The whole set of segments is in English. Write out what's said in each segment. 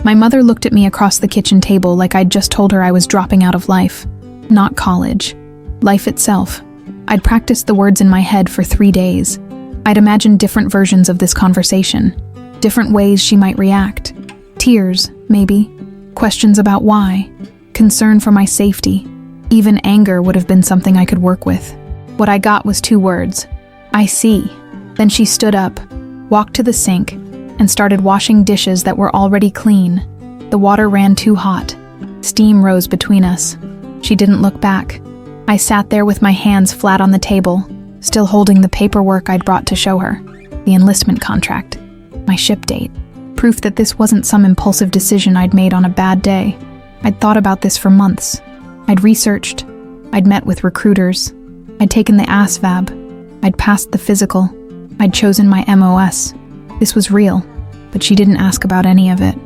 My mother looked at me across the kitchen table like I'd just told her I was dropping out of life. Not college. Life itself. I'd practiced the words in my head for 3 days. I'd imagined different versions of this conversation, different ways she might react. Tears, maybe. Questions about why. Concern for my safety. Even anger would have been something I could work with. What I got was 2 words. I see. Then she stood up, walked to the sink, and started washing dishes that were already clean. The water ran too hot. Steam rose between us. She didn't look back. I sat there with my hands flat on the table, still holding the paperwork I'd brought to show her. The enlistment contract. My ship date. Proof that this wasn't some impulsive decision I'd made on a bad day. I'd thought about this for months. I'd researched. I'd met with recruiters. I'd taken the ASVAB. I'd passed the physical. I'd chosen my MOS. This was real, but she didn't ask about any of it.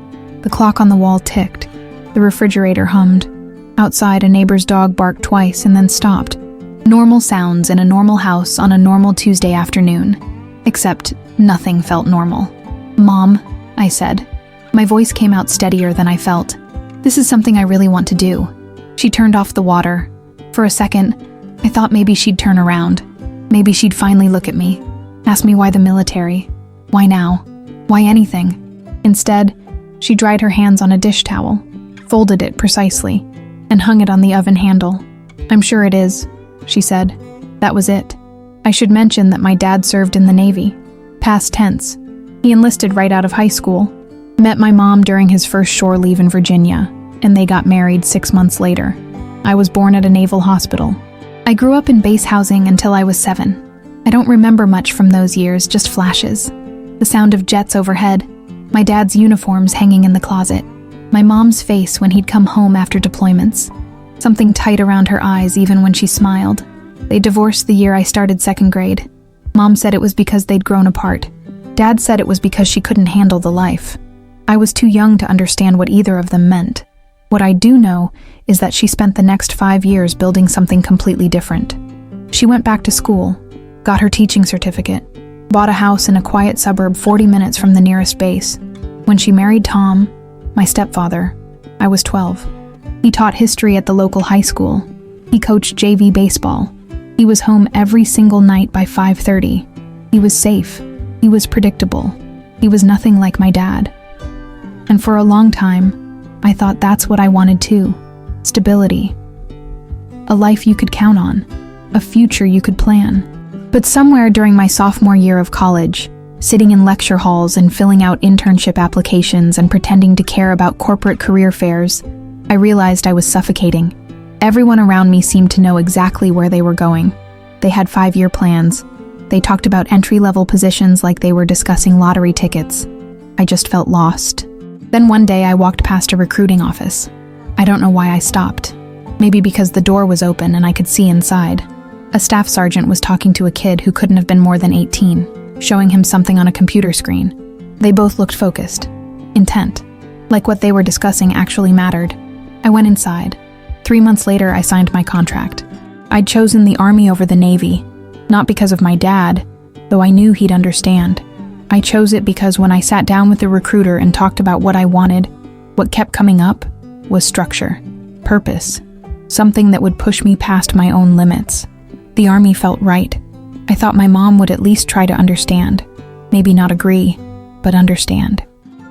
The clock on the wall ticked. The refrigerator hummed. Outside, a neighbor's dog barked twice and then stopped. Normal sounds in a normal house on a normal Tuesday afternoon. Except nothing felt normal. "Mom," I said. My voice came out steadier than I felt. "This is something I really want to do." She turned off the water. For a second, I thought maybe she'd turn around. Maybe she'd finally look at me, ask me why the military. Why now? Why anything? Instead, she dried her hands on a dish towel, folded it precisely, and hung it on the oven handle. "I'm sure it is," she said. That was it. I should mention that my dad served in the Navy. Past tense. He enlisted right out of high school, met my mom during his first shore leave in Virginia, and they got married 6 months later. I was born at a naval hospital. I grew up in base housing until I was 7. I don't remember much from those years, just flashes. The sound of jets overhead, my dad's uniforms hanging in the closet, my mom's face when he'd come home after deployments. Something tight around her eyes even when she smiled. They divorced the year I started 2nd grade. Mom said it was because they'd grown apart. Dad said it was because she couldn't handle the life. I was too young to understand what either of them meant. What I do know is that she spent the next 5 years building something completely different. She went back to school, got her teaching certificate, bought a house in a quiet suburb 40 minutes from the nearest base. When she married Tom, my stepfather, I was 12. He taught history at the local high school. He coached JV baseball. He was home every single night by 5:30. He was safe. He was predictable. He was nothing like my dad. And for a long time, I thought that's what I wanted too. Stability. A life you could count on. A future you could plan. But somewhere during my sophomore year of college, sitting in lecture halls and filling out internship applications and pretending to care about corporate career fairs, I realized I was suffocating. Everyone around me seemed to know exactly where they were going. They had 5-year plans. They talked about entry-level positions like they were discussing lottery tickets. I just felt lost. Then one day I walked past a recruiting office. I don't know why I stopped. Maybe because the door was open and I could see inside. A staff sergeant was talking to a kid who couldn't have been more than 18, showing him something on a computer screen. They both looked focused, intent, like what they were discussing actually mattered. I went inside. 3 months later, I signed my contract. I'd chosen the Army over the Navy, not because of my dad, though I knew he'd understand. I chose it because when I sat down with the recruiter and talked about what I wanted, what kept coming up was structure, purpose, something that would push me past my own limits. The Army felt right. I thought my mom would at least try to understand. Maybe not agree, but understand.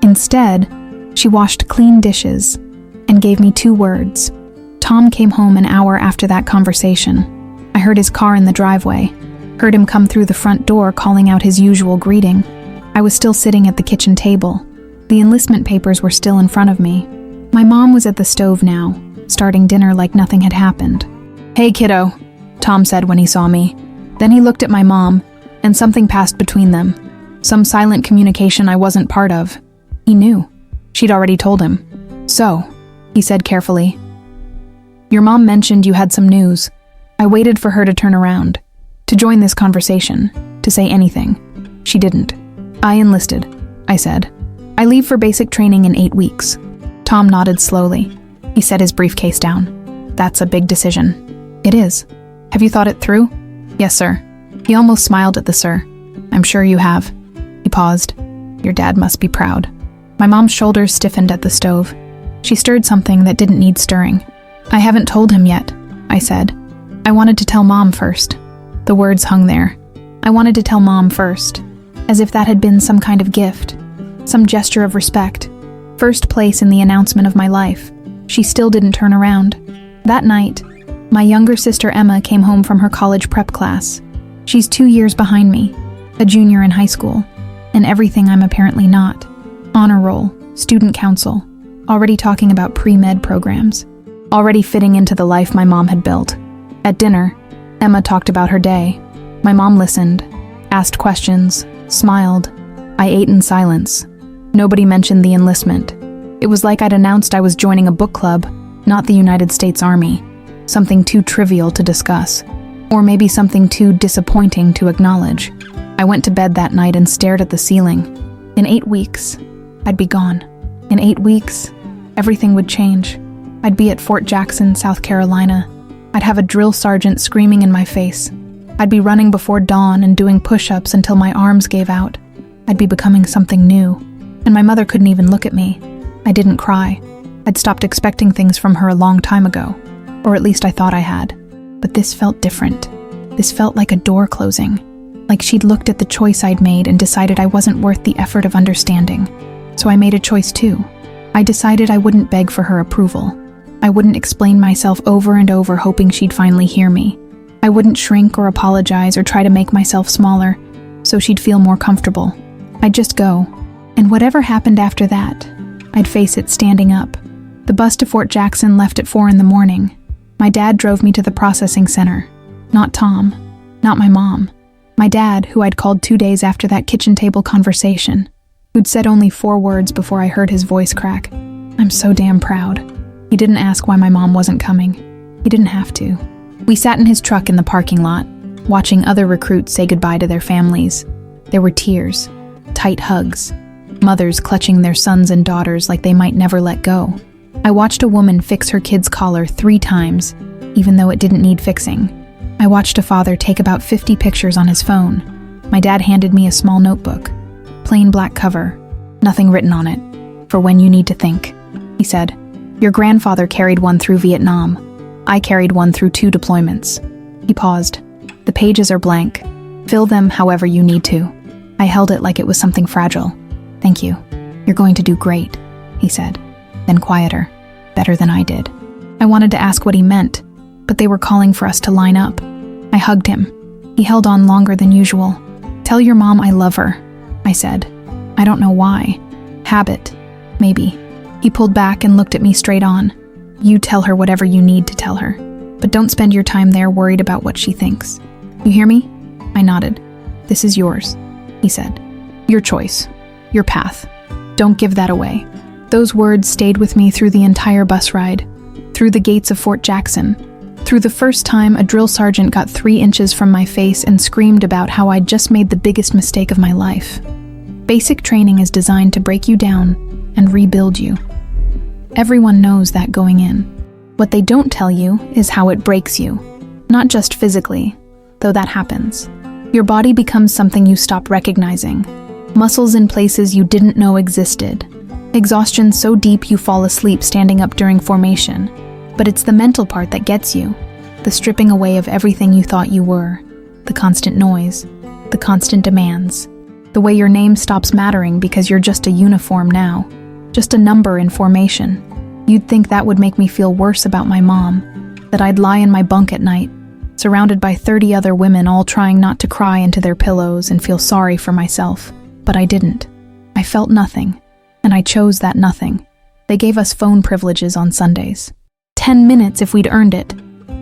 Instead, she washed clean dishes and gave me 2 words. Tom came home an hour after that conversation. I heard his car in the driveway, heard him come through the front door calling out his usual greeting. I was still sitting at the kitchen table. The enlistment papers were still in front of me. My mom was at the stove now, starting dinner like nothing had happened. "Hey, kiddo," Tom said when he saw me. Then he looked at my mom, and something passed between them. Some silent communication I wasn't part of. He knew. She'd already told him. "So," he said carefully, "your mom mentioned you had some news." I waited for her to turn around, to join this conversation, to say anything. She didn't. "I enlisted," I said. "I leave for basic training in 8 weeks." Tom nodded slowly. He set his briefcase down. "That's a big decision." "It is. Have you thought it through?" "Yes, sir." He almost smiled at the sir. "I'm sure you have." He paused. "Your dad must be proud." My mom's shoulders stiffened at the stove. She stirred something that didn't need stirring. "I haven't told him yet," I said. "I wanted to tell Mom first." The words hung there. I wanted to tell Mom first, as if that had been some kind of gift, some gesture of respect. First place in the announcement of my life. She still didn't turn around. That night, my younger sister Emma came home from her college prep class. She's 2 years behind me, a junior in high school, and everything I'm apparently not. Honor roll, student council, already talking about pre-med programs, already fitting into the life my mom had built. At dinner, Emma talked about her day. My mom listened, asked questions, smiled. I ate in silence. Nobody mentioned the enlistment. It was like I'd announced I was joining a book club, not the United States Army. Something too trivial to discuss. Or maybe something too disappointing to acknowledge. I went to bed that night and stared at the ceiling. In 8 weeks, I'd be gone. In 8 weeks, everything would change. I'd be at Fort Jackson, South Carolina. I'd have a drill sergeant screaming in my face. I'd be running before dawn and doing push-ups until my arms gave out. I'd be becoming something new. And my mother couldn't even look at me. I didn't cry. I'd stopped expecting things from her a long time ago. Or at least I thought I had. But this felt different. This felt like a door closing. Like she'd looked at the choice I'd made and decided I wasn't worth the effort of understanding. So I made a choice too. I decided I wouldn't beg for her approval. I wouldn't explain myself over and over hoping she'd finally hear me. I wouldn't shrink or apologize or try to make myself smaller so she'd feel more comfortable. I'd just go. And whatever happened after that, I'd face it standing up. The bus to Fort Jackson left at 4 a.m. My dad drove me to the processing center. Not Tom. Not my mom. My dad, who I'd called 2 days after that kitchen table conversation, who'd said only 4 words before I heard his voice crack. I'm so damn proud. He didn't ask why my mom wasn't coming. He didn't have to. We sat in his truck in the parking lot, watching other recruits say goodbye to their families. There were tears, tight hugs, mothers clutching their sons and daughters like they might never let go. I watched a woman fix her kid's collar 3 times, even though it didn't need fixing. I watched a father take about 50 pictures on his phone. My dad handed me a small notebook. Plain black cover, nothing written on it. For when you need to think, he said. Your grandfather carried one through Vietnam. I carried one through 2 deployments. He paused. The pages are blank. Fill them however you need to. I held it like it was something fragile. Thank you. You're going to do great, he said. Then quieter, better than I did. I wanted to ask what he meant, but they were calling for us to line up. I hugged him. He held on longer than usual. Tell your mom I love her, I said. I don't know why. Habit, maybe. He pulled back and looked at me straight on. You tell her whatever you need to tell her, but don't spend your time there worried about what she thinks. You hear me? I nodded. This is yours, he said. Your choice, your path. Don't give that away. Those words stayed with me through the entire bus ride, through the gates of Fort Jackson, through the first time a drill sergeant got 3 inches from my face and screamed about how I'd just made the biggest mistake of my life. Basic training is designed to break you down and rebuild you. Everyone knows that going in. What they don't tell you is how it breaks you. Not just physically, though that happens. Your body becomes something you stop recognizing. Muscles in places you didn't know existed. Exhaustion so deep you fall asleep standing up during formation. But it's the mental part that gets you. The stripping away of everything you thought you were. The constant noise. The constant demands. The way your name stops mattering because you're just a uniform now. Just a number in formation. You'd think that would make me feel worse about my mom. That I'd lie in my bunk at night, surrounded by 30 other women all trying not to cry into their pillows and feel sorry for myself. But I didn't. I felt nothing. And I chose that nothing. They gave us phone privileges on Sundays. 10 minutes if we'd earned it.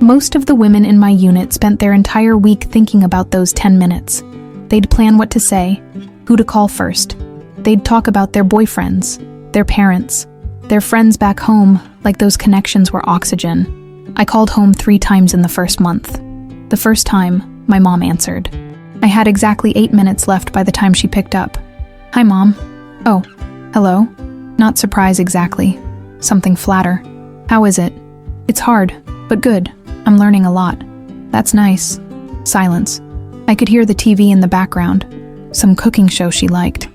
Most of the women in my unit spent their entire week thinking about those 10 minutes. They'd plan what to say, who to call first. They'd talk about their boyfriends, their parents, their friends back home, like those connections were oxygen. I called home 3 times in the first month. The first time, my mom answered. I had exactly 8 minutes left by the time she picked up. Hi, Mom. Oh, hello? Not surprise exactly. Something flatter. How is it? It's hard, but good. I'm learning a lot. That's nice. Silence. I could hear the TV in the background. Some cooking show she liked.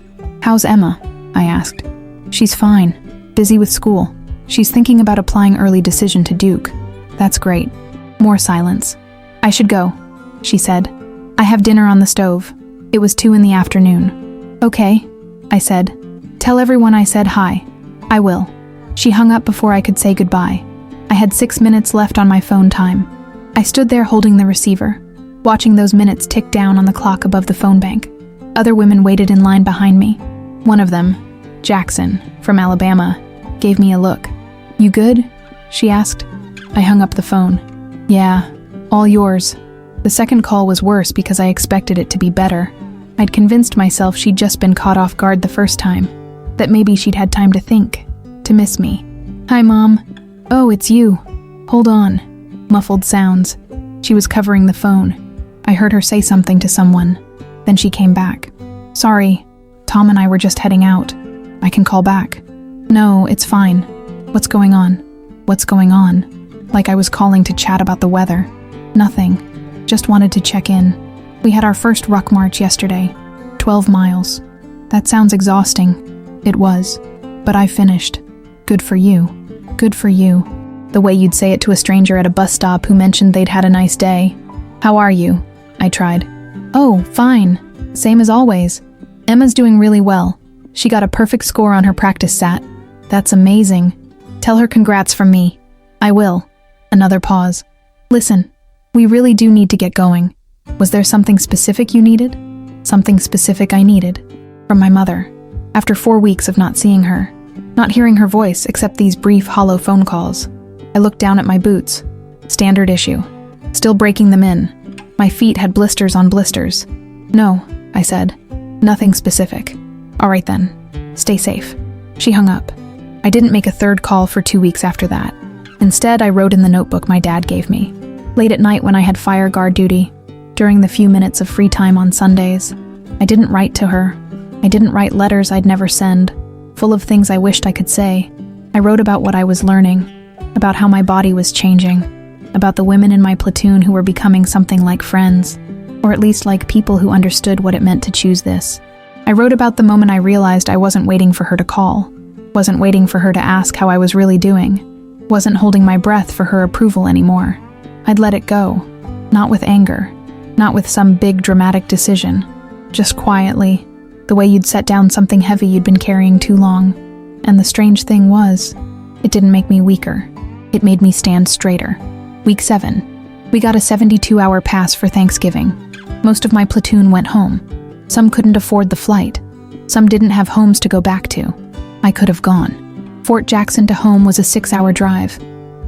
How's Emma? I asked. She's fine. Busy with school. She's thinking about applying early decision to Duke. That's great. More silence. I should go, she said. I have dinner on the stove. It was 2 in the afternoon. Okay, I said. Tell everyone I said hi. I will. She hung up before I could say goodbye. I had 6 minutes left on my phone time. I stood there holding the receiver, watching those minutes tick down on the clock above the phone bank. Other women waited in line behind me. One of them, Jackson, from Alabama, gave me a look. You good? She asked. I hung up the phone. Yeah, all yours. The second call was worse because I expected it to be better. I'd convinced myself she'd just been caught off guard the first time, that maybe she'd had time to think, to miss me. Hi, Mom. Oh, it's you. Hold on. Muffled sounds. She was covering the phone. I heard her say something to someone. Then she came back. Sorry, Tom and I were just heading out. I can call back. No, it's fine. What's going on? What's going on? Like I was calling to chat about the weather. Nothing. Just wanted to check in. We had our first ruck march yesterday. 12 miles. That sounds exhausting. It was. But I finished. Good for you. Good for you. The way you'd say it to a stranger at a bus stop who mentioned they'd had a nice day. How are you? I tried. Oh, fine. Same as always. Emma's doing really well. She got a perfect score on her practice sat. That's amazing. Tell her congrats from me. I will. Another pause. Listen, we really do need to get going. Was there something specific you needed? Something specific I needed. From my mother. After 4 weeks of not seeing her. Not hearing her voice except these brief, hollow phone calls. I looked down at my boots. Standard issue. Still breaking them in. My feet had blisters on blisters. No, I said. Nothing specific. All right then. Stay safe. She hung up. I didn't make a third call for 2 weeks after that. Instead, I wrote in the notebook my dad gave me. Late at night when I had fire guard duty, during the few minutes of free time on Sundays. I didn't write to her. I didn't write letters I'd never send, full of things I wished I could say. I wrote about what I was learning, about how my body was changing, about the women in my platoon who were becoming something like friends, or at least like people who understood what it meant to choose this. I wrote about the moment I realized I wasn't waiting for her to call, wasn't waiting for her to ask how I was really doing, wasn't holding my breath for her approval anymore. I'd let it go, not with anger, not with some big dramatic decision, just quietly, the way you'd set down something heavy you'd been carrying too long. And the strange thing was, it didn't make me weaker. It made me stand straighter. Week 7. We got a 72-hour pass for Thanksgiving. Most of my platoon went home. Some couldn't afford the flight. Some didn't have homes to go back to. I could have gone. Fort Jackson to home was a 6-hour drive.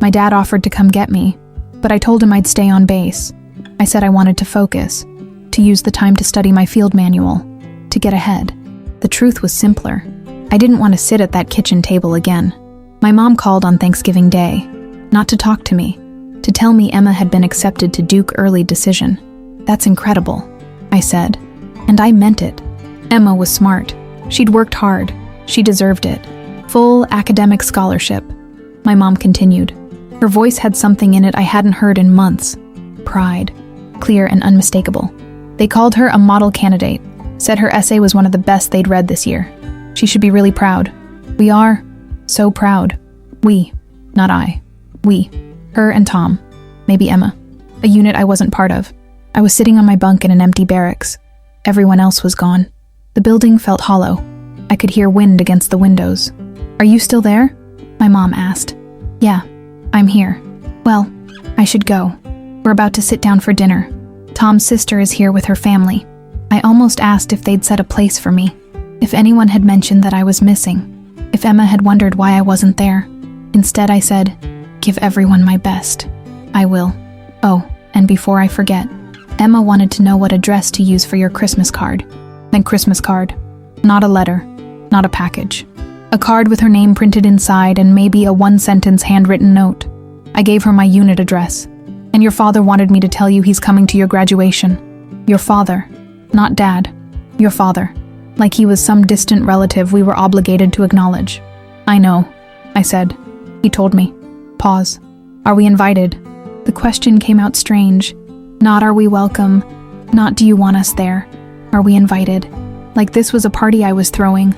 My dad offered to come get me, but I told him I'd stay on base. I said I wanted to focus, to use the time to study my field manual, to get ahead. The truth was simpler. I didn't want to sit at that kitchen table again. My mom called on Thanksgiving Day, not to talk to me, to tell me Emma had been accepted to Duke early decision. That's incredible, I said, and I meant it. Emma was smart. She'd worked hard. She deserved it. Full academic scholarship. My mom continued. Her voice had something in it I hadn't heard in months. Pride. Clear and unmistakable. They called her a model candidate, said her essay was one of the best they'd read this year. She should be really proud. We are so proud. We, not I. We. Her and Tom. Maybe Emma. A unit I wasn't part of. I was sitting on my bunk in an empty barracks. Everyone else was gone. The building felt hollow. I could hear wind against the windows. Are you still there? My mom asked. Yeah, I'm here. Well, I should go. We're about to sit down for dinner. Tom's sister is here with her family. I almost asked if they'd set a place for me, if anyone had mentioned that I was missing, if Emma had wondered why I wasn't there. Instead, I said, give everyone my best. I will. Oh, and before I forget, Emma wanted to know what address to use for your Christmas card. Then Christmas card. Not a letter, not a package. A card with her name printed inside and maybe a 1-sentence handwritten note. I gave her my unit address. And your father wanted me to tell you he's coming to your graduation. Your father. Not Dad. Your father. Like he was some distant relative we were obligated to acknowledge. I know, I said. He told me. Pause. Are we invited? The question came out strange. Not are we welcome. Not do you want us there. Are we invited? Like this was a party I was throwing.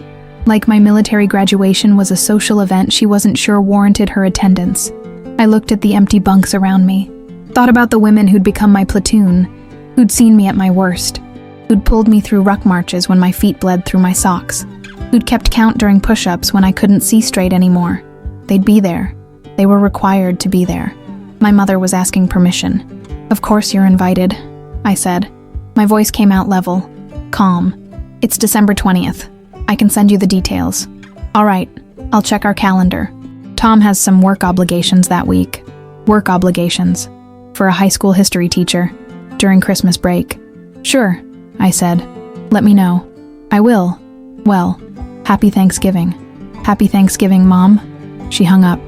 Like my military graduation was a social event she wasn't sure warranted her attendance. I looked at the empty bunks around me, thought about the women who'd become my platoon, who'd seen me at my worst, who'd pulled me through ruck marches when my feet bled through my socks, who'd kept count during push-ups when I couldn't see straight anymore. They'd be there. They were required to be there. My mother was asking permission. "Of course you're invited," I said. My voice came out level, calm. "It's December 20th. I can send you the details." "All right, I'll check our calendar. Tom has some work obligations that week." Work obligations. For a high school history teacher. During Christmas break. "Sure," I said. "Let me know." "I will. Well, happy Thanksgiving." "Happy Thanksgiving, Mom." She hung up.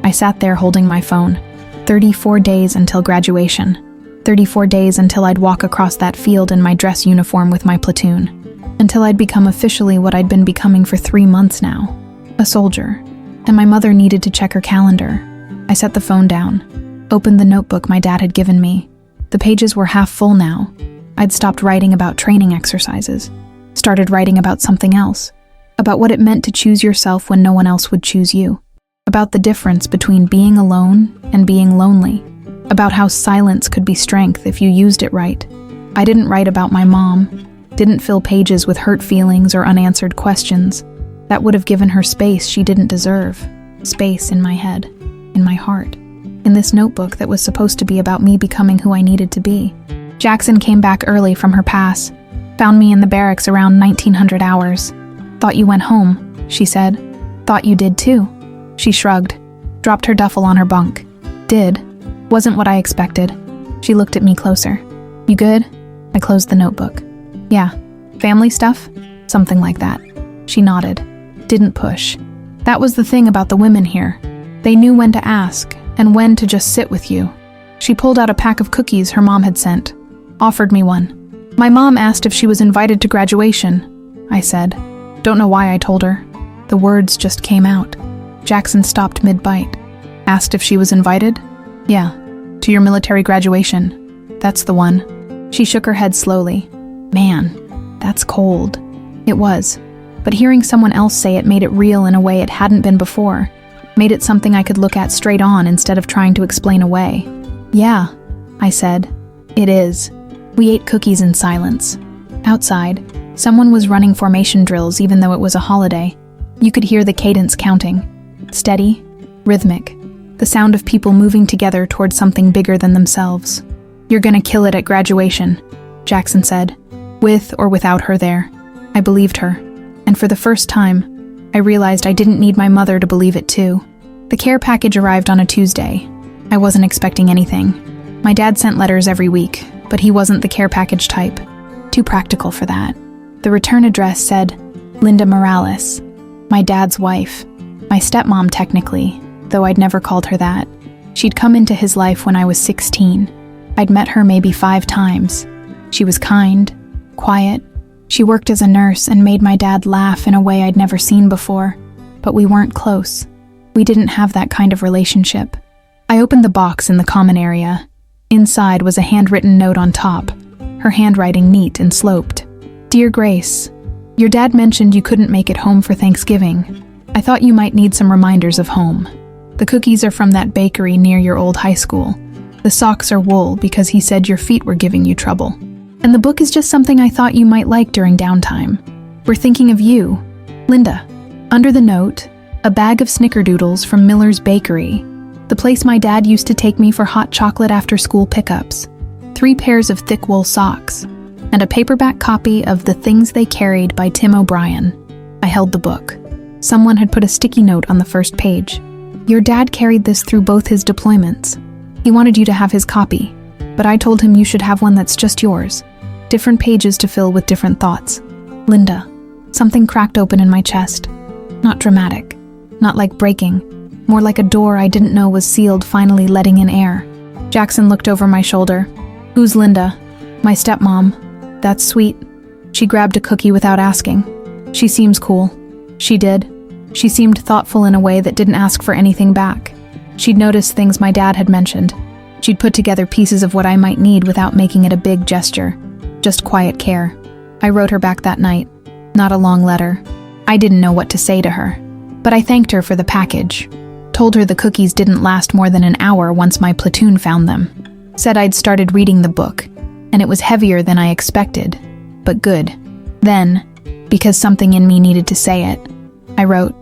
I sat there holding my phone. 34 days until graduation. 34 days until I'd walk across that field in my dress uniform with my platoon. Until I'd become officially what I'd been becoming for 3 months now. A soldier. And my mother needed to check her calendar. I set the phone down. Opened the notebook my dad had given me. The pages were half full now. I'd stopped writing about training exercises. Started writing about something else. About what it meant to choose yourself when no one else would choose you. About the difference between being alone and being lonely. About how silence could be strength if you used it right. I didn't write about my mom. Didn't fill pages with hurt feelings or unanswered questions. That would have given her space she didn't deserve. Space in my head. In my heart. In this notebook that was supposed to be about me becoming who I needed to be. Jackson came back early from her pass. Found me in the barracks around 1900 hours. "Thought you went home," she said. "Thought you did too." She shrugged. Dropped her duffel on her bunk. "Did. Wasn't what I expected." She looked at me closer. "You good?" I closed the notebook. "Yeah. Family stuff?" "Something like that." She nodded. Didn't push. That was the thing about the women here. They knew when to ask, and when to just sit with you. She pulled out a pack of cookies her mom had sent. Offered me one. "My mom asked if she was invited to graduation," I said. Don't know why I told her. The words just came out. Jackson stopped mid-bite. "Asked if she was invited?" "Yeah. To your military graduation." "That's the one." She shook her head slowly. "Man, that's cold." It was. But hearing someone else say it made it real in a way it hadn't been before. Made it something I could look at straight on instead of trying to explain away. "Yeah," I said. "It is." We ate cookies in silence. Outside, someone was running formation drills even though it was a holiday. You could hear the cadence counting. Steady, rhythmic. The sound of people moving together towards something bigger than themselves. "You're gonna kill it at graduation," Jackson said, with or without her there. I believed her. And for the first time, I realized I didn't need my mother to believe it too. The care package arrived on a Tuesday. I wasn't expecting anything. My dad sent letters every week, but he wasn't the care package type. Too practical for that. The return address said, Linda Morales, my dad's wife. My stepmom technically, though I'd never called her that. She'd come into his life when I was 16. I'd met her maybe 5 times. She was kind, quiet. She worked as a nurse and made my dad laugh in a way I'd never seen before. But we weren't close. We didn't have that kind of relationship. I opened the box in the common area. Inside was a handwritten note on top, her handwriting neat and sloped. "Dear Grace, your dad mentioned you couldn't make it home for Thanksgiving. I thought you might need some reminders of home. The cookies are from that bakery near your old high school. The socks are wool because he said your feet were giving you trouble. And the book is just something I thought you might like during downtime. We're thinking of you, Linda." Under the note, a bag of snickerdoodles from Miller's Bakery, the place my dad used to take me for hot chocolate after school pickups, 3 pairs of thick wool socks, and a paperback copy of The Things They Carried by Tim O'Brien. I held the book. Someone had put a sticky note on the first page. "Your dad carried this through both his deployments. He wanted you to have his copy, but I told him you should have one that's just yours. Different pages to fill with different thoughts. Linda." Something cracked open in my chest. Not dramatic. Not like breaking. More like a door I didn't know was sealed finally letting in air. Jackson looked over my shoulder. "Who's Linda?" "My stepmom." "That's sweet." She grabbed a cookie without asking. "She seems cool." She did. She seemed thoughtful in a way that didn't ask for anything back. She'd noticed things my dad had mentioned. She'd put together pieces of what I might need without making it a big gesture. Just quiet care. I wrote her back that night. Not a long letter. I didn't know what to say to her, but I thanked her for the package. Told her the cookies didn't last more than an hour once my platoon found them. Said I'd started reading the book, and it was heavier than I expected, but good. Then, because something in me needed to say it, I wrote,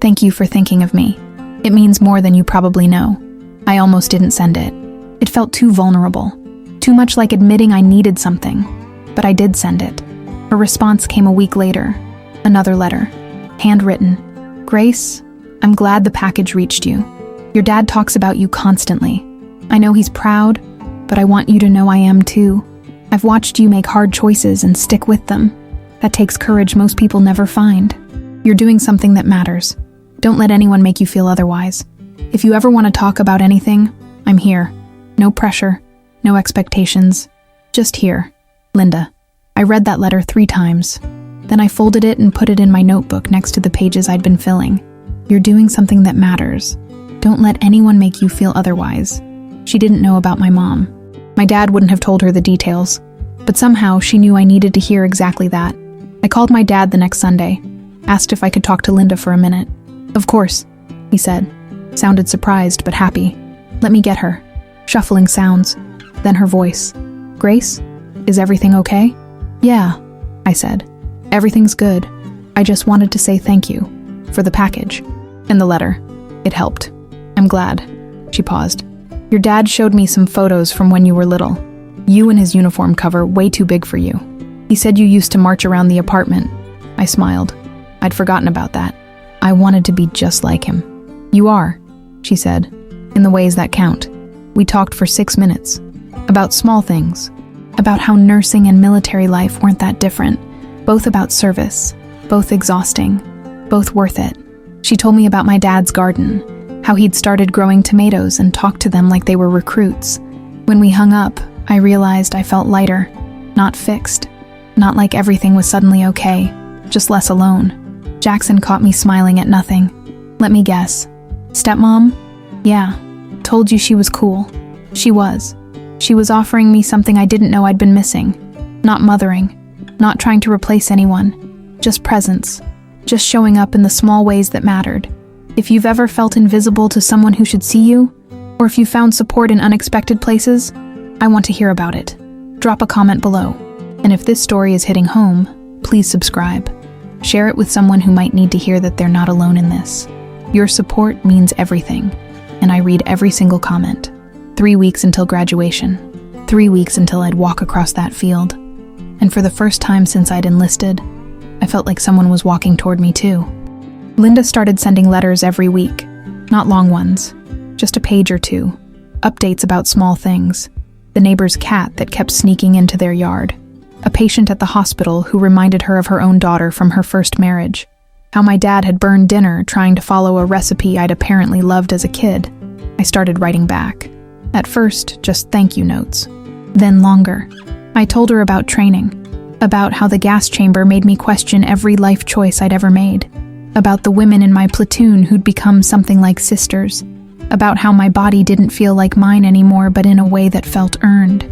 "Thank you for thinking of me. It means more than you probably know." I almost didn't send it. It felt too vulnerable, too much like admitting I needed something, but I did send it. A response came a week later. Another letter, handwritten. "Grace, I'm glad the package reached you. Your dad talks about you constantly. I know he's proud, but I want you to know I am too. I've watched you make hard choices and stick with them. That takes courage most people never find. You're doing something that matters. Don't let anyone make you feel otherwise. If you ever want to talk about anything, I'm here. No pressure, no expectations. Just here. Linda." I read that letter 3 times. Then I folded it and put it in my notebook next to the pages I'd been filling. You're doing something that matters. Don't let anyone make you feel otherwise. She didn't know about my mom. My dad wouldn't have told her the details, but somehow she knew I needed to hear exactly that. I called my dad the next Sunday, asked if I could talk to Linda for a minute. "Of course," he said. Sounded surprised but happy. "Let me get her." Shuffling sounds, then her voice. "Grace, is everything okay?" "Yeah," I said. "Everything's good. I just wanted to say thank you for the package and the letter. It helped. I'm glad." She paused. "Your dad showed me some photos from when you were little. You in his uniform cover, way too big for you. He said you used to march around the apartment." I smiled. I'd forgotten about that. I wanted to be just like him. "You are," she said, "in the ways that count." We talked for 6 minutes. About small things. About how nursing and military life weren't that different. Both about service. Both exhausting. Both worth it. She told me about my dad's garden. How he'd started growing tomatoes and talked to them like they were recruits. When we hung up, I realized I felt lighter. Not fixed. Not like everything was suddenly okay. Just less alone. Jackson caught me smiling at nothing. "Let me guess. Stepmom?" "Yeah. Told you she was cool." She was. She was offering me something I didn't know I'd been missing. Not mothering. Not trying to replace anyone. Just presence. Just showing up in the small ways that mattered. If you've ever felt invisible to someone who should see you, or if you found support in unexpected places, I want to hear about it. Drop a comment below. And if this story is hitting home, please subscribe. Share it with someone who might need to hear that they're not alone in this. Your support means everything, and I read every single comment. 3 weeks until graduation. 3 weeks until I'd walk across that field. And for the first time since I'd enlisted, I felt like someone was walking toward me too. Linda started sending letters every week. Not long ones. Just a page or 2. Updates about small things. The neighbor's cat that kept sneaking into their yard. A patient at the hospital who reminded her of her own daughter from her first marriage. How my dad had burned dinner trying to follow a recipe I'd apparently loved as a kid. I started writing back. At first, just thank you notes. Then longer. I told her about training. About how the gas chamber made me question every life choice I'd ever made. About the women in my platoon who'd become something like sisters. About how my body didn't feel like mine anymore, but in a way that felt earned.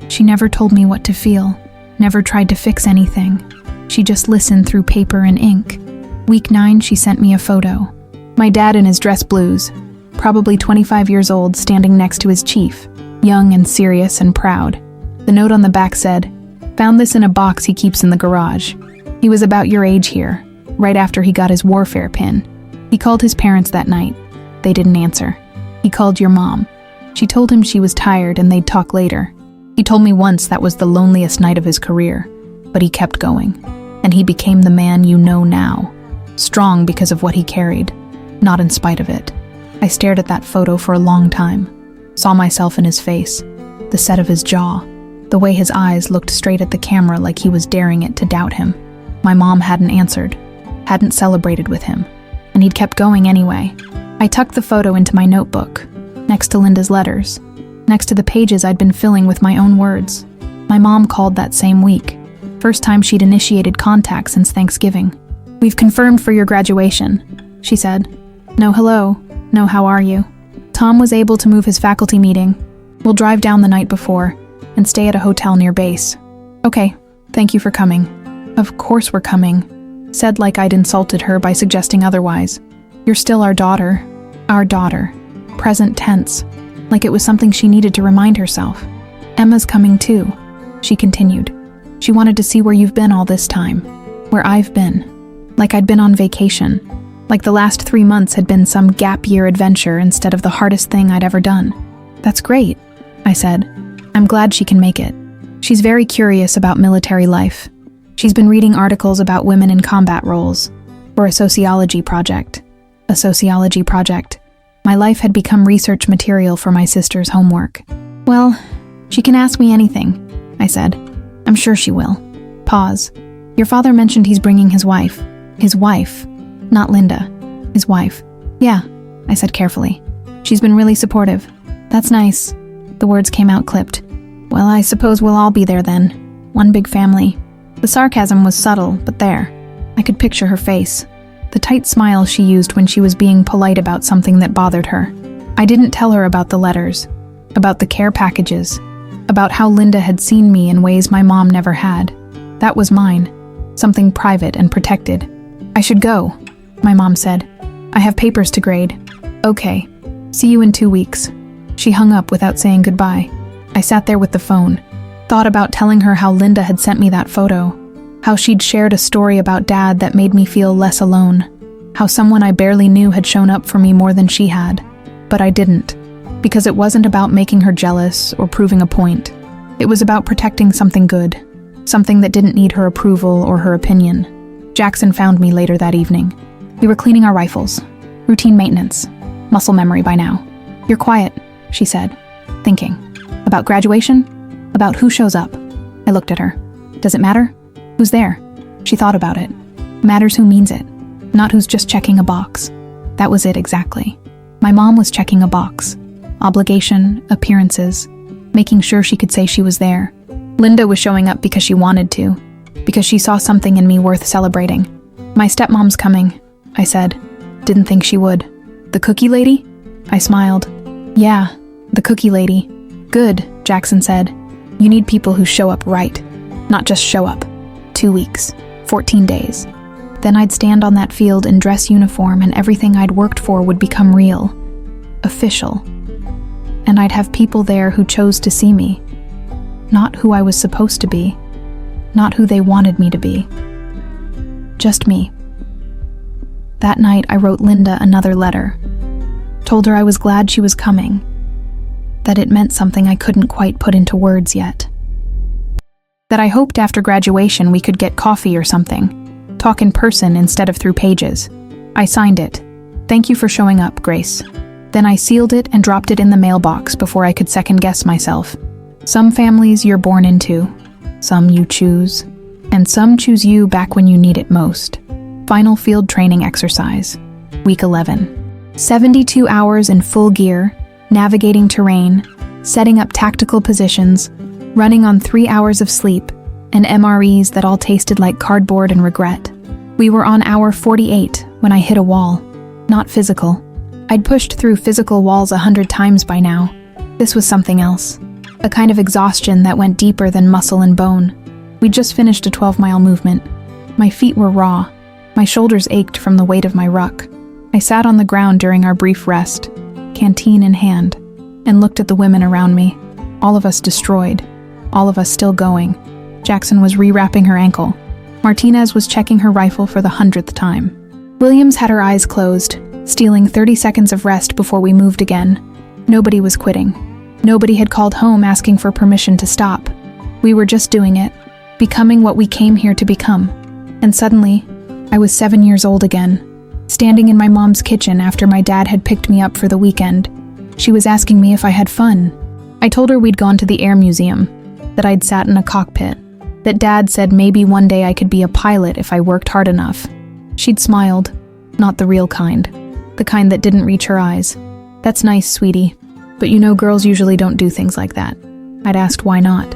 She never told me what to feel. Never tried to fix anything. She just listened through paper and ink. Week 9, she sent me a photo. My dad in his dress blues. Probably 25 years old, standing next to his chief. Young and serious and proud. The note on the back said, "Found this in a box he keeps in the garage. He was about your age here, right after he got his warfare pin. He called his parents that night. They didn't answer. He called your mom. She told him she was tired and they'd talk later. He told me once that was the loneliest night of his career, but he kept going. And he became the man you know now. Strong because of what he carried, not in spite of it." I stared at that photo for a long time. Saw myself in his face, the set of his jaw, the way his eyes looked straight at the camera like he was daring it to doubt him. My mom hadn't answered, hadn't celebrated with him, and he'd kept going anyway. I tucked the photo into my notebook, next to Linda's letters, next to the pages I'd been filling with my own words. My mom called that same week, first time she'd initiated contact since Thanksgiving. "We've confirmed for your graduation," she said. "No hello, no how are you. Tom was able to move his faculty meeting. We'll drive down the night before and stay at a hotel near base." "Okay, thank you for coming." "Of course we're coming. Said like I'd insulted her by suggesting otherwise. You're still our daughter. Our daughter. Present tense. Like it was something she needed to remind herself. Emma's coming too, she continued. She wanted to see where you've been all this time. Where I've been. Like I'd been on vacation. Like the last 3 months had been some gap year adventure instead of the hardest thing I'd ever done. That's great, I said. I'm glad she can make it. She's very curious about military life. She's been reading articles about women in combat roles. For a sociology project. A sociology project. My life had become research material for my sister's homework. Well, she can ask me anything, I said. I'm sure she will. Pause. Your father mentioned he's bringing his wife. His wife. Not Linda. His wife. Yeah, I said carefully. She's been really supportive. That's nice. The words came out clipped. Well, I suppose we'll all be there then. One big family. The sarcasm was subtle, but there. I could picture her face. The tight smile she used when she was being polite about something that bothered her. I didn't tell her about the letters. About the care packages. About how Linda had seen me in ways my mom never had. That was mine. Something private and protected. I should go, my mom said. I have papers to grade. Okay. See you in 2 weeks. She hung up without saying goodbye. I sat there with the phone. Thought about telling her how Linda had sent me that photo. How she'd shared a story about Dad that made me feel less alone. How someone I barely knew had shown up for me more than she had. But I didn't. Because it wasn't about making her jealous or proving a point. It was about protecting something good. Something that didn't need her approval or her opinion. Jackson found me later that evening. We were cleaning our rifles. Routine maintenance. Muscle memory by now. You're quiet, she said, thinking. About graduation? About who shows up. I looked at her. Does it matter? Who's there? She thought about it. Matters who means it. Not who's just checking a box. That was it exactly. My mom was checking a box. Obligation, appearances, making sure she could say she was there. Linda was showing up because she wanted to. Because she saw something in me worth celebrating. My stepmom's coming, I said. Didn't think she would. The cookie lady? I smiled. Yeah, the cookie lady. Good, Jackson said. You need people who show up right. Not just show up. 2 weeks. 14 days. Then I'd stand on that field in dress uniform and everything I'd worked for would become real. Official. And I'd have people there who chose to see me. Not who I was supposed to be. Not who they wanted me to be. Just me. That night I wrote Linda another letter. Told her I was glad she was coming. That it meant something I couldn't quite put into words yet. That I hoped after graduation we could get coffee or something. Talk in person instead of through pages. I signed it. Thank you for showing up, Grace. Then I sealed it and dropped it in the mailbox before I could second-guess myself. Some families you're born into. Some you choose. And some choose you back when you need it most. Final field training exercise. Week 11. 72 hours in full gear, navigating terrain, setting up tactical positions, running on 3 hours of sleep, and MREs that all tasted like cardboard and regret. We were on hour 48 when I hit a wall. Not physical. I'd pushed through physical walls 100 times by now. This was something else. A kind of exhaustion that went deeper than muscle and bone. We'd just finished a 12-mile movement. My feet were raw. My shoulders ached from the weight of my ruck. I sat on the ground during our brief rest, canteen in hand, and looked at the women around me. All of us destroyed. All of us still going. Jackson was rewrapping her ankle. Martinez was checking her rifle for the 100th time. Williams had her eyes closed, stealing 30 seconds of rest before we moved again. Nobody was quitting. Nobody had called home asking for permission to stop. We were just doing it, becoming what we came here to become. And suddenly, I was 7 years old again, standing in my mom's kitchen after my dad had picked me up for the weekend. She was asking me if I had fun. I told her we'd gone to the Air Museum, that I'd sat in a cockpit, that Dad said maybe one day I could be a pilot if I worked hard enough. She'd smiled, not the real kind, the kind that didn't reach her eyes. That's nice, sweetie, but you know girls usually don't do things like that. I'd asked why not.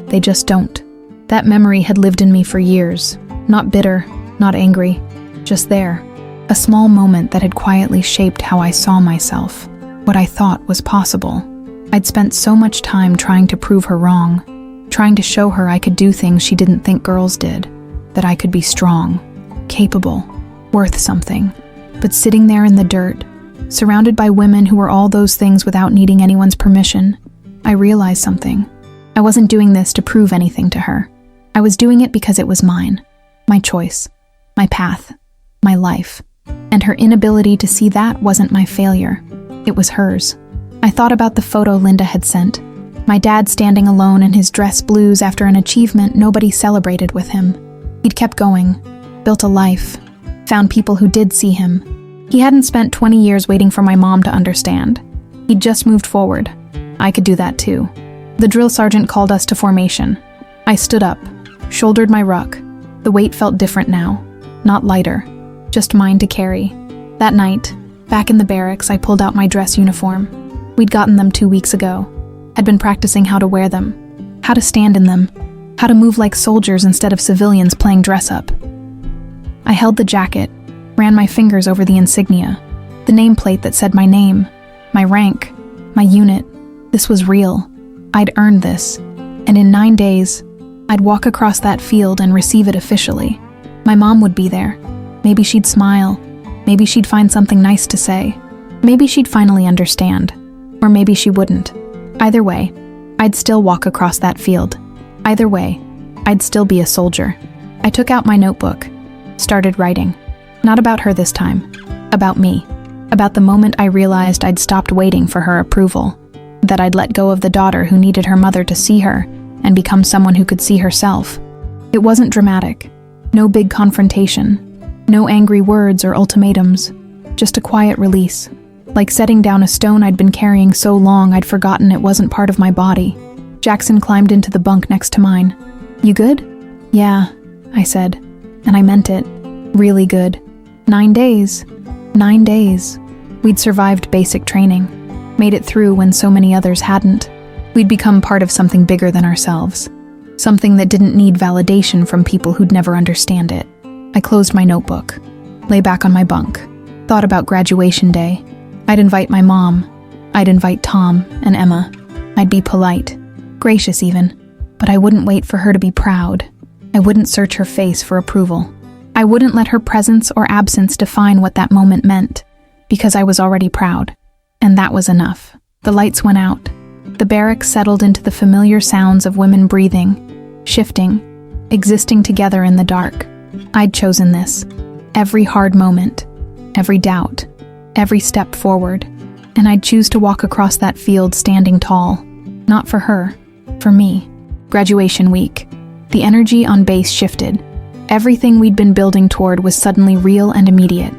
They just don't. That memory had lived in me for years, not bitter, not angry, just there. A small moment that had quietly shaped how I saw myself, what I thought was possible. I'd spent so much time trying to prove her wrong, trying to show her I could do things she didn't think girls did, that I could be strong. capable, worth something. But sitting there in the dirt, surrounded by women who were all those things without needing anyone's permission, I realized something. I wasn't doing this to prove anything to her. I was doing it because it was mine, my choice, my path, my life. And her inability to see that wasn't my failure. It was hers. I thought about the photo Linda had sent. My dad standing alone in his dress blues after an achievement nobody celebrated with him. He'd kept going, built a life, found people who did see him. He hadn't spent 20 years waiting for my mom to understand. He'd just moved forward. I could do that too. The drill sergeant called us to formation. I stood up, shouldered my ruck. The weight felt different now, not lighter, just mine to carry. That night, back in the barracks, I pulled out my dress uniform. We'd gotten them 2 weeks ago. I'd been practicing how to wear them, how to stand in them, how to move like soldiers instead of civilians playing dress-up. I held the jacket, ran my fingers over the insignia, the nameplate that said my name, my rank, my unit. This was real. I'd earned this, and in 9 days, I'd walk across that field and receive it officially. My mom would be there. Maybe she'd smile. Maybe she'd find something nice to say. Maybe she'd finally understand. Or maybe she wouldn't. Either way, I'd still walk across that field. Either way, I'd still be a soldier. I took out my notebook, started writing. Not about her this time. About me. About the moment I realized I'd stopped waiting for her approval. That I'd let go of the daughter who needed her mother to see her and become someone who could see herself. It wasn't dramatic. No big confrontation. No angry words or ultimatums. Just a quiet release. Like setting down a stone I'd been carrying so long I'd forgotten it wasn't part of my body. Jackson climbed into the bunk next to mine. "You good?" "Yeah," I said. And I meant it. Really good. 9 days. 9 days. We'd survived basic training. Made it through when so many others hadn't. We'd become part of something bigger than ourselves. Something that didn't need validation from people who'd never understand it. I closed my notebook. Lay back on my bunk. Thought about graduation day. I'd invite my mom. I'd invite Tom and Emma. I'd be polite. Gracious even. But I wouldn't wait for her to be proud. I wouldn't search her face for approval. I wouldn't let her presence or absence define what that moment meant, because I was already proud. And that was enough. The lights went out. The barracks settled into the familiar sounds of women breathing, shifting, existing together in the dark. I'd chosen this. Every hard moment, every doubt, every step forward. And I'd choose to walk across that field standing tall. Not for her, for me. Graduation week. The energy on base shifted. Everything we'd been building toward was suddenly real and immediate.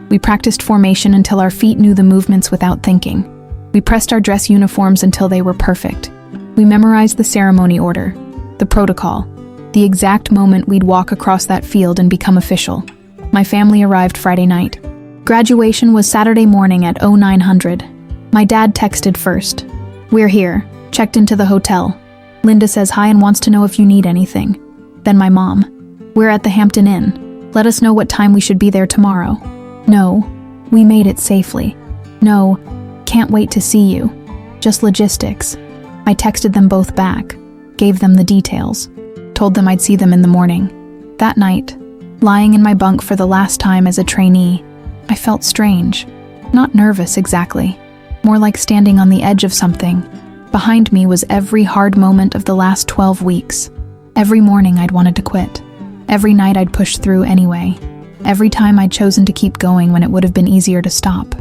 We practiced formation until our feet knew the movements without thinking. We pressed our dress uniforms until they were perfect. We memorized the ceremony order, the protocol, the exact moment we'd walk across that field and become official. My family arrived Friday night. Graduation was Saturday morning at 0900. My dad texted first. "We're here. Checked into the hotel. Linda says hi and wants to know if you need anything." Then my mom. "We're at the Hampton Inn. Let us know what time we should be there tomorrow." "No, we made it safely." "No, can't wait to see you. Just logistics." I texted them both back, gave them the details, told them I'd see them in the morning. That night, lying in my bunk for the last time as a trainee, I felt strange. Not nervous exactly, more like standing on the edge of something. Behind me was every hard moment of the last 12 weeks. Every morning I'd wanted to quit. Every night I'd pushed through anyway. Every time I'd chosen to keep going when it would have been easier to stop.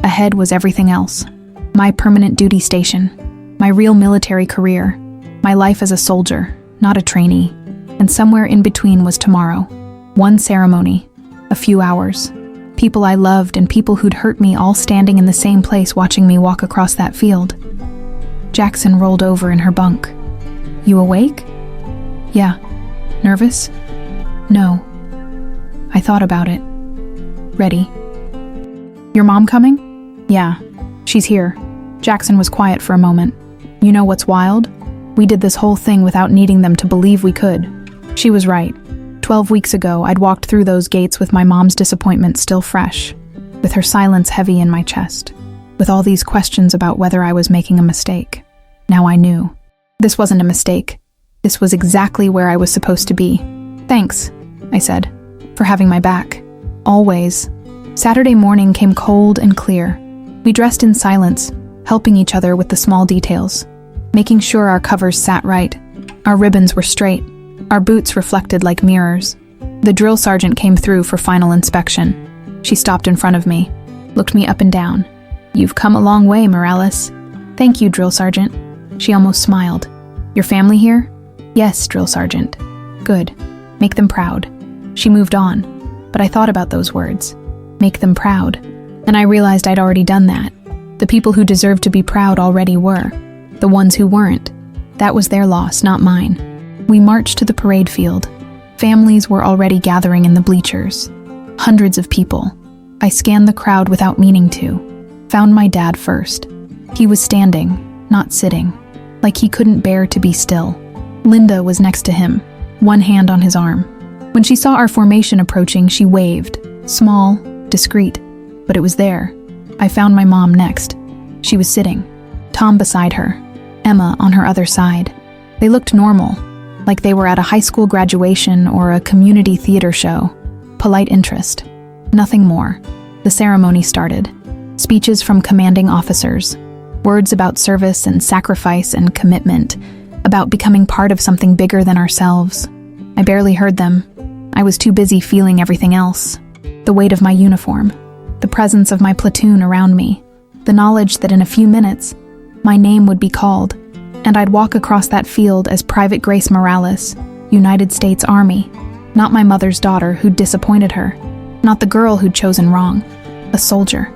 Ahead was everything else. My permanent duty station. My real military career. My life as a soldier, not a trainee. And somewhere in between was tomorrow. One ceremony. A few hours. People I loved and people who'd hurt me all standing in the same place watching me walk across that field. Jackson rolled over in her bunk. "You awake?" "Yeah." "Nervous?" "No." I thought about it. "Ready." "Your mom coming?" "Yeah. She's here." Jackson was quiet for a moment. "You know what's wild? We did this whole thing without needing them to believe we could." She was right. 12 weeks ago, I'd walked through those gates with my mom's disappointment still fresh, with her silence heavy in my chest, with all these questions about whether I was making a mistake. Now I knew. This wasn't a mistake. This was exactly where I was supposed to be. "Thanks," I said. for having my back. Always. Saturday morning came cold and clear. We dressed in silence, helping each other with the small details, making sure our covers sat right. Our ribbons were straight. Our boots reflected like mirrors. The drill sergeant came through for final inspection. She stopped in front of me, looked me up and down. "You've come a long way, Morales." "Thank you, drill sergeant." She almost smiled. "Your family here?" "Yes, drill sergeant." "Good. Make them proud." She moved on, but I thought about those words. Make them proud. And I realized I'd already done that. The people who deserved to be proud already were. The ones who weren't. That was their loss, not mine. We marched to the parade field. Families were already gathering in the bleachers. Hundreds of people. I scanned the crowd without meaning to. Found my dad first. He was standing, not sitting, like he couldn't bear to be still. Linda was next to him, one hand on his arm. When she saw our formation approaching, she waved. Small, discreet, but it was there. I found my mom next. She was sitting. Tom beside her. Emma on her other side. They looked normal, like they were at a high school graduation or a community theater show. Polite interest. Nothing more. The ceremony started. Speeches from commanding officers. Words about service and sacrifice and commitment. About becoming part of something bigger than ourselves. I barely heard them. I was too busy feeling everything else. The weight of my uniform. The presence of my platoon around me. The knowledge that in a few minutes, my name would be called, and I'd walk across that field as Private Grace Morales, United States Army. Not my mother's daughter who'd disappointed her. Not the girl who'd chosen wrong. A soldier.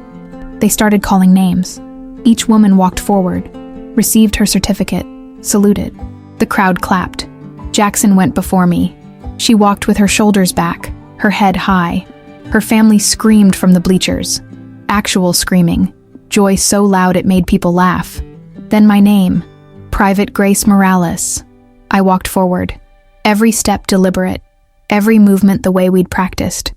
They started calling names. Each woman walked forward, received her certificate, saluted. The crowd clapped. Jackson went before me. She walked with her shoulders back, her head high. Her family screamed from the bleachers. Actual screaming. Joy so loud it made people laugh. Then my name, Private Grace Morales. I walked forward. Every step deliberate. Every movement the way we'd practiced.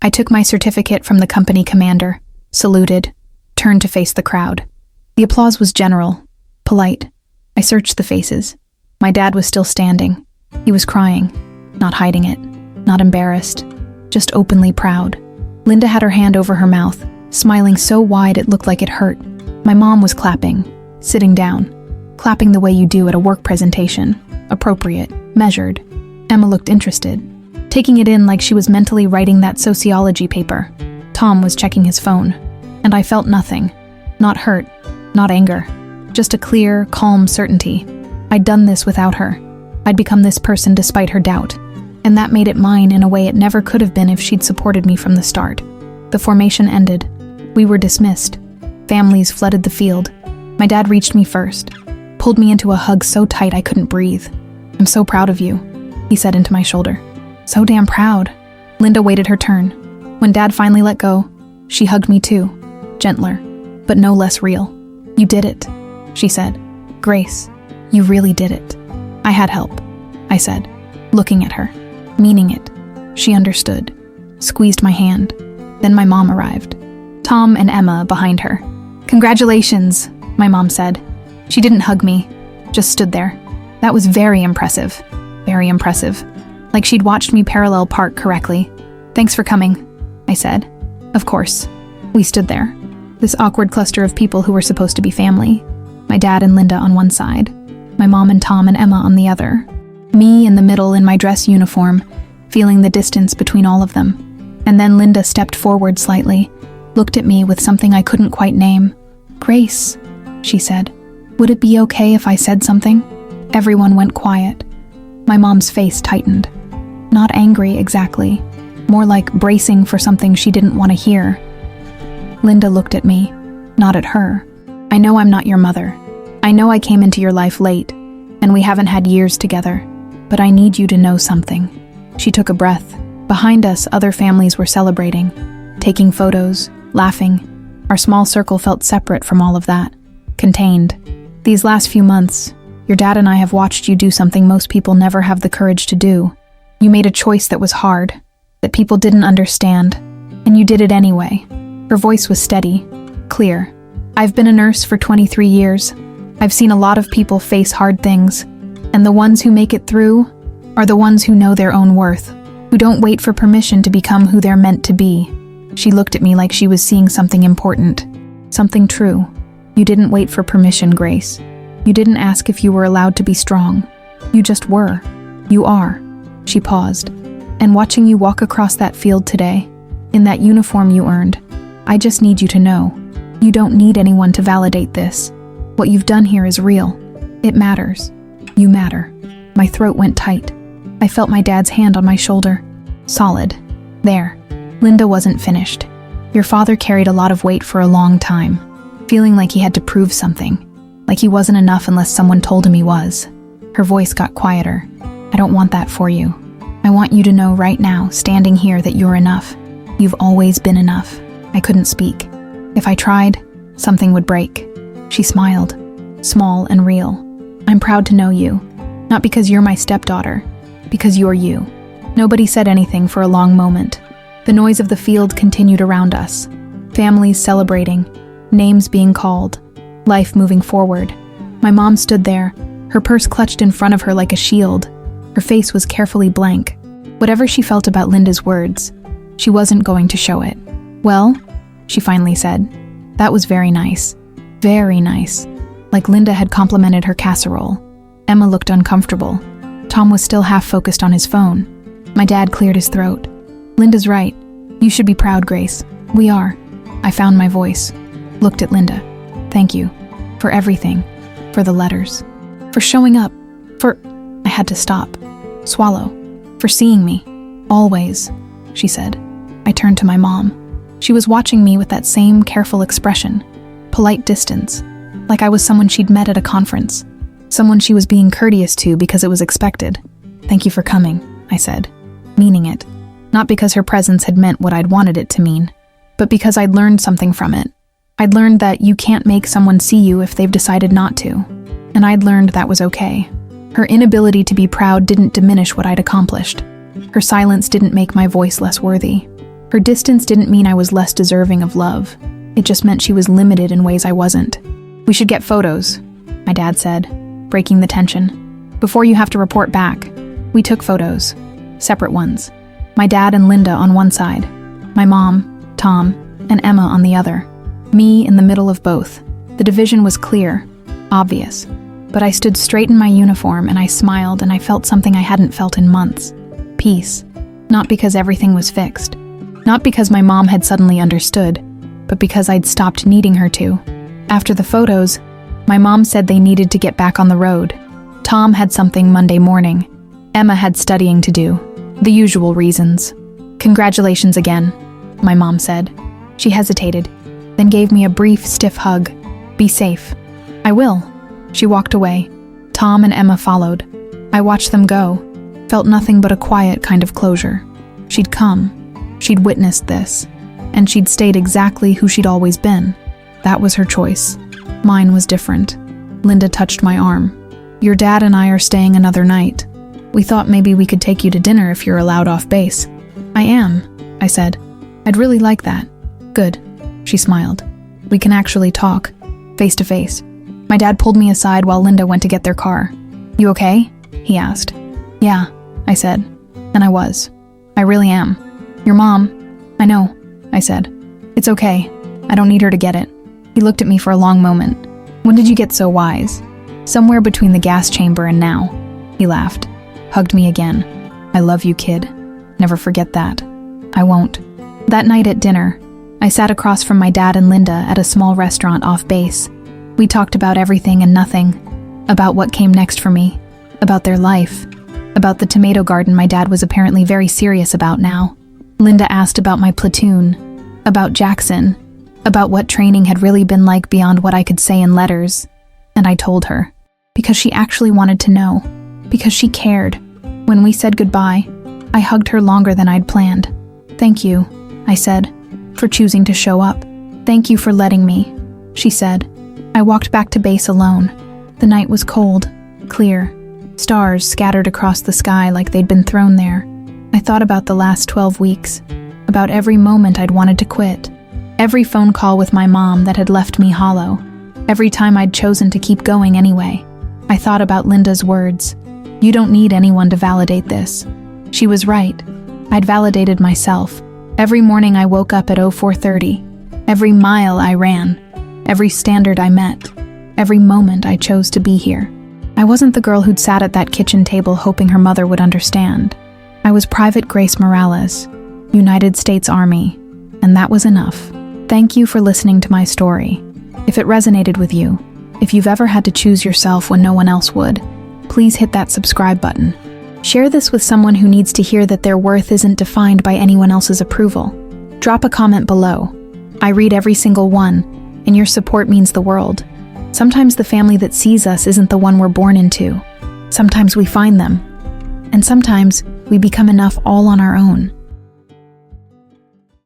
I took my certificate from the company commander, saluted, turned to face the crowd. The applause was general, polite. I searched the faces. My dad was still standing. He was crying, not hiding it, not embarrassed, just openly proud. Linda had her hand over her mouth, smiling so wide it looked like it hurt. My mom was clapping, sitting down, clapping the way you do at a work presentation, appropriate, measured. Emma looked interested, taking it in like she was mentally writing that sociology paper. Tom was checking his phone, and I felt nothing. Not hurt, not anger, just a clear, calm certainty. I'd done this without her. I'd become this person despite her doubt, and that made it mine in a way it never could have been if she'd supported me from the start. The formation ended. We were dismissed. Families flooded the field. My dad reached me first, pulled me into a hug so tight I couldn't breathe. "I'm so proud of you," he said into my shoulder. "So damn proud." Linda waited her turn. When Dad finally let go, she hugged me too, gentler, but no less real. "You did it," she said. "Grace, you really did it." "I had help," I said, looking at her, meaning it. She understood, squeezed my hand. Then my mom arrived. Tom and Emma behind her. "Congratulations," my mom said. She didn't hug me, just stood there. That was very impressive. Very impressive. Like she'd watched me parallel park correctly. "Thanks for coming," I said. Of course. We stood there. This awkward cluster of people who were supposed to be family. My dad and Linda on one side. My mom and Tom and Emma on the other. Me in the middle in my dress uniform, feeling the distance between all of them. And then Linda stepped forward slightly, looked at me with something I couldn't quite name. "Grace," she said. "Would it be okay if I said something?" Everyone went quiet. My mom's face tightened. Not angry exactly, more like bracing for something she didn't want to hear. Linda looked at me, not at her. "I know I'm not your mother. I know I came into your life late, and we haven't had years together, but I need you to know something." She took a breath. Behind us, other families were celebrating, taking photos, laughing. Our small circle felt separate from all of that, contained. These last few months, your dad and I have watched you do something most people never have the courage to do. You made a choice that was hard, that people didn't understand, and you did it anyway. Her voice was steady, clear. "I've been a nurse for 23 years. I've seen a lot of people face hard things, and the ones who make it through are the ones who know their own worth. who don't wait for permission to become who they're meant to be. She looked at me like she was seeing something important, something true. You didn't wait for permission, Grace. You didn't ask if you were allowed to be strong. You just were. You are. She paused. And watching you walk across that field today, in that uniform you earned, I just need you to know, you don't need anyone to validate this. What you've done here is real. It matters. You matter. My throat went tight. I felt my dad's hand on my shoulder. Solid. There. Linda wasn't finished. Your father carried a lot of weight for a long time, feeling like he had to prove something, like he wasn't enough unless someone told him he was. Her voice got quieter. I don't want that for you. I want you to know right now, standing here, that you're enough. You've always been enough. I couldn't speak. If I tried, something would break. She smiled, small and real. I'm proud to know you, not because you're my stepdaughter, because you're you. Nobody said anything for a long moment. The noise of the field continued around us. Families celebrating, names being called, life moving forward. My mom stood there, her purse clutched in front of her like a shield. Her face was carefully blank. Whatever she felt about Linda's words, she wasn't going to show it. Well, she finally said, that was very nice. Very nice. Like Linda had complimented her casserole. Emma looked uncomfortable. Tom was still half focused on his phone. My dad cleared his throat. Linda's right. You should be proud, Grace. We are. I found my voice. Looked at Linda. Thank you. For everything. For the letters. For showing up. For... I had to stop. Swallow. For seeing me. Always, she said. I turned to my mom. She was watching me with that same careful expression. Polite distance. Like I was someone she'd met at a conference. Someone she was being courteous to because it was expected. Thank you for coming, I said. Meaning it. Not because her presence had meant what I'd wanted it to mean, but because I'd learned something from it. I'd learned that you can't make someone see you if they've decided not to. And I'd learned that was okay. Her inability to be proud didn't diminish what I'd accomplished. Her silence didn't make my voice less worthy. Her distance didn't mean I was less deserving of love. It just meant she was limited in ways I wasn't. We should get photos, my dad said, breaking the tension. Before you have to report back. We took photos. Separate ones. My dad and Linda on one side. My mom, Tom, and Emma on the other. Me in the middle of both. The division was clear, obvious. But I stood straight in my uniform and I smiled and I felt something I hadn't felt in months. Peace. Not because everything was fixed. Not because my mom had suddenly understood, but because I'd stopped needing her to. After the photos, my mom said they needed to get back on the road. Tom had something Monday morning. Emma had studying to do. The usual reasons. Congratulations again, my mom said. She hesitated, then gave me a brief, stiff hug. Be safe. I will. She walked away. Tom and Emma followed. I watched them go. Felt nothing but a quiet kind of closure. She'd come. She'd witnessed this. And she'd stayed exactly who she'd always been. That was her choice. Mine was different. Linda touched my arm. Your dad and I are staying another night. We thought maybe we could take you to dinner if you're allowed off base. I am, I said. I'd really like that. Good. She smiled. We can actually talk. Face to face. My dad pulled me aside while Linda went to get their car. You okay? He asked. Yeah, I said. And I was. I really am. Your mom. I know, I said. It's okay. I don't need her to get it. He looked at me for a long moment. When did you get so wise? Somewhere between the gas chamber and now. He laughed. Hugged me again. I love you, kid. Never forget that. I won't. That night at dinner, I sat across from my dad and Linda at a small restaurant off base. We talked about everything and nothing. About what came next for me. About their life. About the tomato garden my dad was apparently very serious about now. Linda asked about my platoon. About Jackson. About what training had really been like beyond what I could say in letters. And I told her. Because she actually wanted to know. Because she cared. When we said goodbye, I hugged her longer than I'd planned. Thank you, I said, for choosing to show up. Thank you for letting me, she said. I walked back to base alone. The night was cold, clear. Stars scattered across the sky like they'd been thrown there. I thought about the last 12 weeks. About every moment I'd wanted to quit. Every phone call with my mom that had left me hollow. Every time I'd chosen to keep going anyway. I thought about Linda's words. You don't need anyone to validate this. She was right. I'd validated myself. Every morning I woke up at 04:30. Every mile I ran. Every standard I met. Every moment I chose to be here. I wasn't the girl who'd sat at that kitchen table hoping her mother would understand. I was Private Grace Morales, United States Army, and that was enough. Thank you for listening to my story. If it resonated with you, if you've ever had to choose yourself when no one else would, please hit that subscribe button. Share this with someone who needs to hear that their worth isn't defined by anyone else's approval. Drop a comment below. I read every single one, and your support means the world. Sometimes the family that sees us isn't the one we're born into. Sometimes we find them. And sometimes we become enough all on our own.